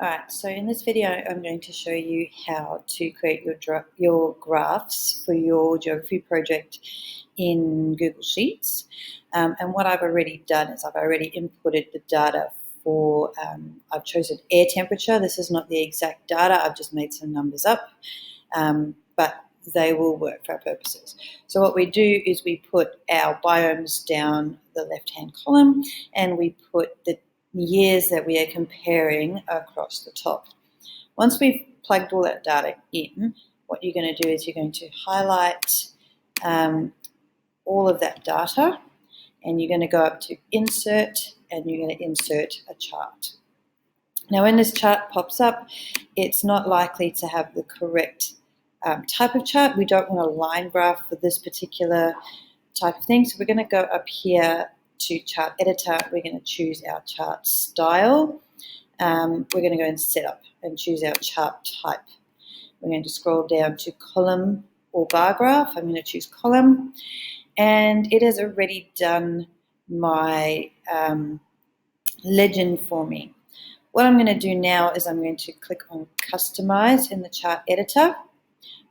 Alright, so in this video I'm going to show you how to create your graphs for your geography project in Google Sheets. And what I've already done is I've already inputted the data for, I've chosen air temperature. This is not the exact data, I've just made some numbers up, but they will work for our purposes. So what we do is we put our biomes down the left-hand column and we put the years that we are comparing across the top. Once we've plugged all that data in, what you're going to do is you're going to highlight all of that data and you're going to go up to Insert and you're going to insert a chart. Now when this chart pops up, it's not likely to have the correct type of chart. We don't want a line graph for this particular type of thing, so we're going to go up here to Chart Editor. We're going to choose our chart style. We're going to go in Setup and choose our chart type. We're going to scroll down to column or bar graph. I'm going to choose column, and it has already done my legend for me. What I'm going to do now is I'm going to click on Customize in the Chart Editor.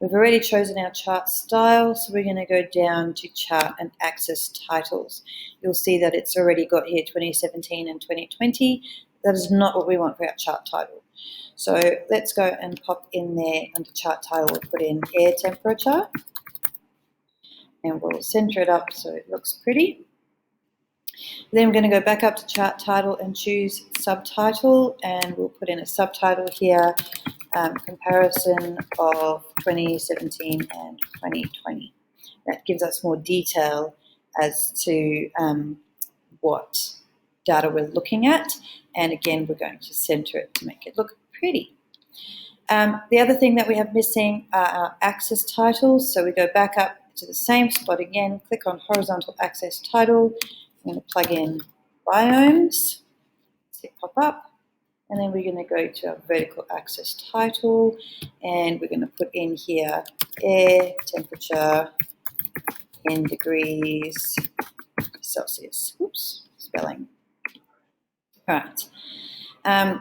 We've already chosen our chart style, so we're going to go down to Chart and Axis Titles. You'll see that it's already got here 2017 and 2020. That is not what we want for our chart title. So let's go and pop in there under chart title. We'll put in air temperature and we'll center it up so it looks pretty. Then we're going to go back up to chart title and choose subtitle, and we'll put in a subtitle here. Comparison of 2017 and 2020. That gives us more detail as to what data we're looking at, and again we're going to center it to make it look pretty. The other thing that we have missing are our axis titles, so we go back up to the same spot again, click on horizontal axis title. I'm going to plug in biomes, see it pop up. And then we're going to go to our vertical axis title and we're going to put in here air temperature in degrees Celsius. Oops, spelling. All right.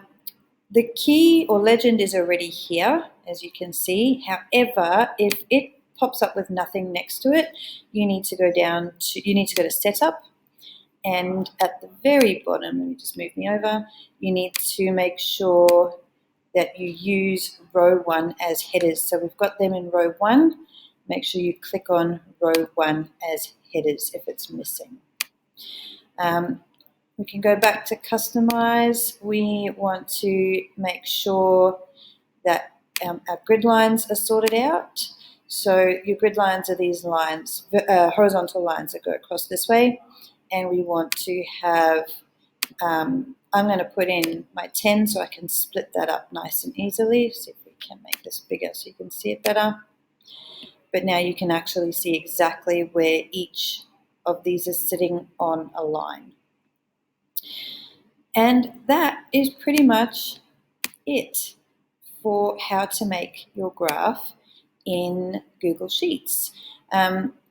The key or legend is already here, as you can see. However, if it pops up with nothing next to it, you need to go to Setup. And at the very bottom, let me just move me over, you need to make sure that you use row 1 as headers. So we've got them in row 1. Make sure you click on row 1 as headers if it's missing. We can go back to customize. We want to make sure that our grid lines are sorted out. So your grid lines are these lines, horizontal lines that go across this way. And we want to have, I'm going to put in my 10 so I can split that up nice and easily. See if we can make this bigger so you can see it better. But now you can actually see exactly where each of these is sitting on a line. And that is pretty much it for how to make your graph in Google Sheets.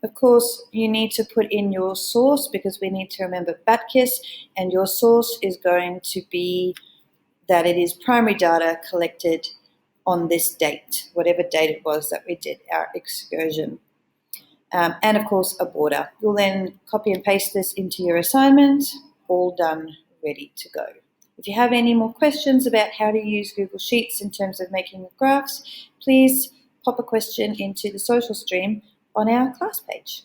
Of course, you need to put in your source because we need to remember BATKIS, and your source is going to be that it is primary data collected on this date, whatever date it was that we did our excursion. And of course, a border. You'll then copy and paste this into your assignment, all done, ready to go. If you have any more questions about how to use Google Sheets in terms of making the graphs, please pop a question into the social stream on our class page.